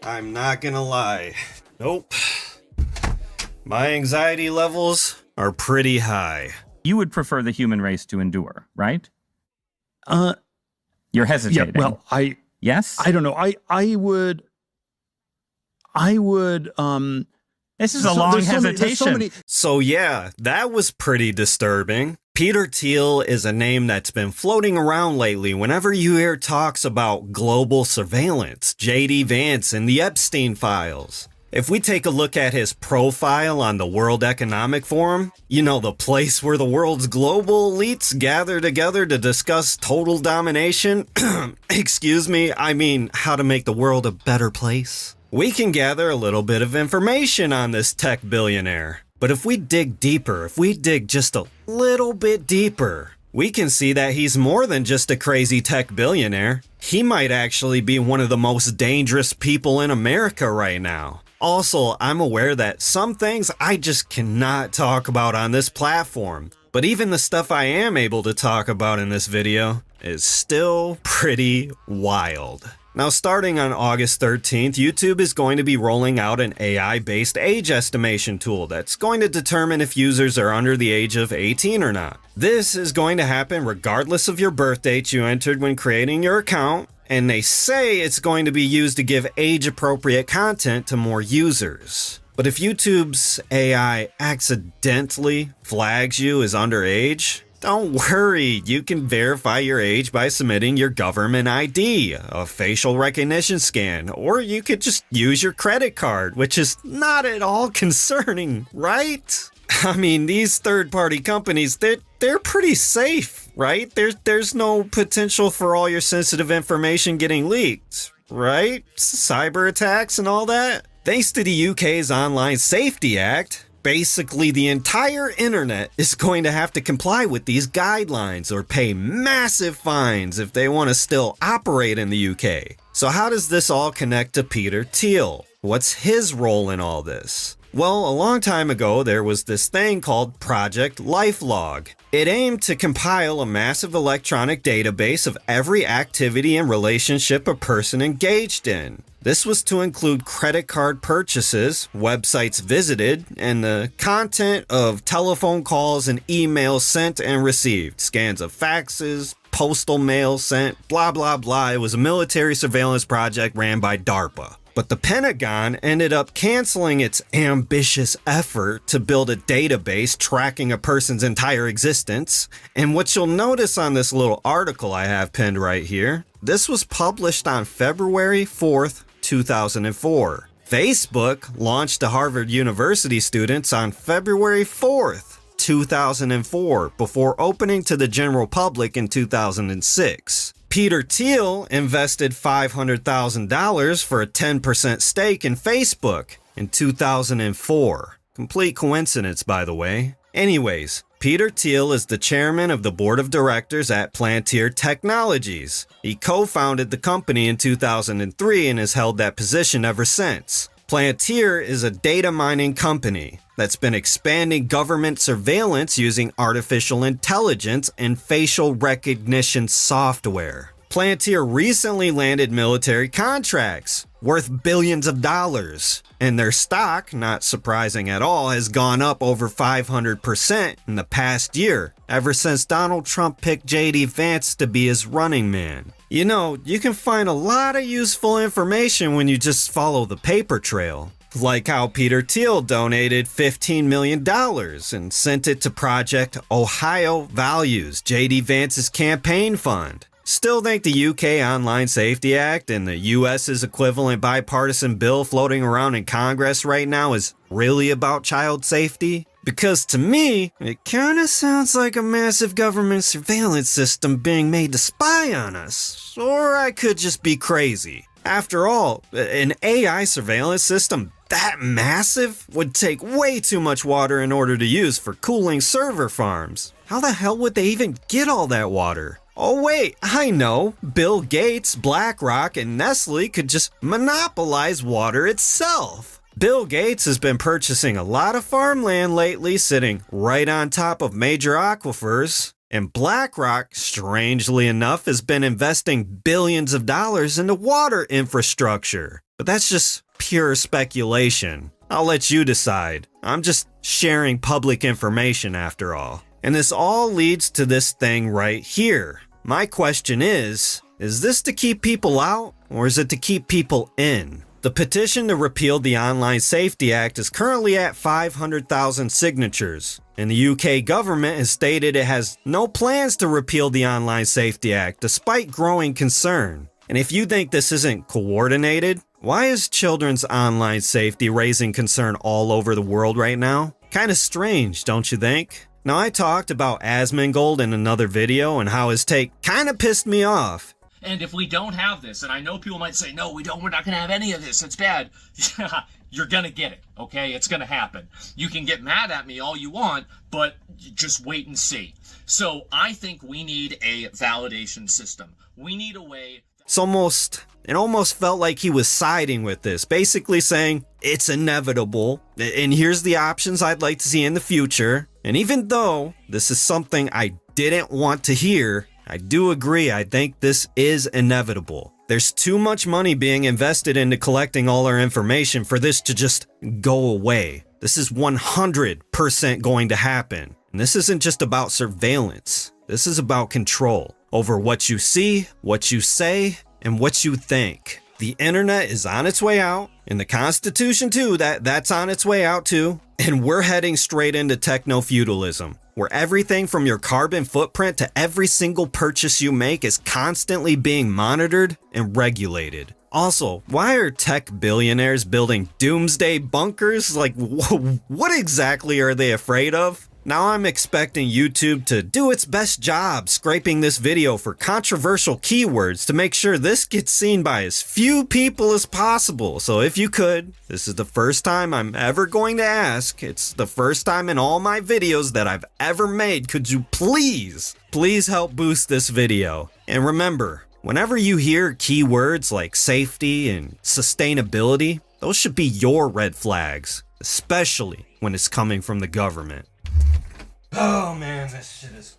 I'm not gonna lie. Nope. My anxiety levels are pretty high. You would prefer the human race to endure, right? You're hesitating. Yeah, well, yes? I don't know. I would, This is a long hesitation. So yeah, that was pretty disturbing. Peter Thiel is a name that's been floating around lately whenever you hear talks about global surveillance, J.D. Vance, and the Epstein files. If we take a look at his profile on the World Economic Forum, you know, the place where the world's global elites gather together to discuss total domination, excuse me, I mean how to make the world a better place. We can gather a little bit of information on this tech billionaire. But if we dig deeper, if we dig just a little bit deeper, we can see that he's more than just a crazy tech billionaire. He might actually be one of the most dangerous people in America right now. Also, I'm aware that some things I just cannot talk about on this platform. But even the stuff I am able to talk about in this video is still pretty wild. Now, starting on August 13th, YouTube is going to be rolling out an AI-based age estimation tool that's going to determine if users are under the age of 18 or not. This is going to happen regardless of your birth date you entered when creating your account, and they say it's going to be used to give age-appropriate content to more users. But if YouTube's AI accidentally flags you as underage, don't worry, you can verify your age by submitting your government ID, a facial recognition scan, or you could just use your credit card, which is not at all concerning, right? I mean, these third-party companies, they're pretty safe, right? There's no potential for all your sensitive information getting leaked, right? Cyber attacks and all that. Thanks to the UK's Online Safety Act, basically the entire internet is going to have to comply with these guidelines or pay massive fines if they want to still operate in the UK. So how does this all connect to Peter Thiel? What's his role in all this? Well, a long time ago, there was this thing called Project LifeLog. It aimed to compile a massive electronic database of every activity and relationship a person engaged in. This was to include credit card purchases, websites visited, and the content of telephone calls and emails sent and received, scans of faxes, postal mail sent, blah blah blah. It was a military surveillance project ran by DARPA. But the Pentagon ended up canceling its ambitious effort to build a database tracking a person's entire existence. And what you'll notice on this little article I have pinned right here, this was published on February 4th, 2004. Facebook launched to Harvard University students on February 4th, 2004, before opening to the general public in 2006. Peter Thiel invested $500,000 for a 10% stake in Facebook in 2004. Complete coincidence, by the way. Anyways, Peter Thiel is the chairman of the board of directors at Palantir Technologies. He co-founded the company in 2003 and has held that position ever since. Palantir is a data mining company that's been expanding government surveillance using artificial intelligence and facial recognition software. Palantir recently landed military contracts worth billions of dollars, and their stock, not surprising at all, has gone up over 500% in the past year, ever since Donald Trump picked J.D. Vance to be his running man. You know, you can find a lot of useful information when you just follow the paper trail. Like how Peter Thiel donated $15 million and sent it to Project Ohio Values, J.D. Vance's campaign fund. Still think the UK Online Safety Act and the US's equivalent bipartisan bill floating around in Congress right now is really about child safety? Because to me, it kinda sounds like a massive government surveillance system being made to spy on us. Or I could just be crazy. After all, an AI surveillance system that massive would take way too much water in order to use for cooling server farms. How the hell would they even get all that water? Oh wait, I know. Bill Gates, BlackRock, and Nestle could just monopolize water itself. Bill Gates has been purchasing a lot of farmland lately, sitting right on top of major aquifers. And BlackRock, strangely enough, has been investing billions of dollars into water infrastructure. But that's just pure speculation. I'll let you decide. I'm just sharing public information after all. And this all leads to this thing right here. My question is this to keep people out or is it to keep people in? The petition to repeal the Online Safety Act is currently at 500,000 signatures, and the UK government has stated it has no plans to repeal the Online Safety Act despite growing concern. And if you think this isn't coordinated, why is children's online safety raising concern all over the world right now? Kinda strange, don't you think? Now, I talked about Asmongold in another video and how his take kinda pissed me off. And if we don't have this, and I know people might say, no, we're not going to have any of this, it's bad. You're going to get it, okay? It's going to happen. You can get mad at me all you want, but just wait and see. So I think we need a validation system. We need a way... It almost felt like he was siding with this, basically saying, it's inevitable, and here's the options I'd like to see in the future. And even though this is something I didn't want to hear, I do agree, I think this is inevitable. There's too much money being invested into collecting all our information for this to just go away. This is 100% going to happen. And this isn't just about surveillance. This is about control over what you see, what you say, and what you think. The internet is on its way out, and the Constitution too, that's on its way out too. And we're heading straight into techno-feudalism, where everything from your carbon footprint to every single purchase you make is constantly being monitored and regulated. Also, why are tech billionaires building doomsday bunkers? Like, what exactly are they afraid of? Now I'm expecting YouTube to do its best job scraping this video for controversial keywords to make sure this gets seen by as few people as possible. So if you could, this is the first time I'm ever going to ask, it's the first time in all my videos that I've ever made, could you please help boost this video? And remember, whenever you hear keywords like safety and sustainability, those should be your red flags, especially when it's coming from the government. Oh man, this shit is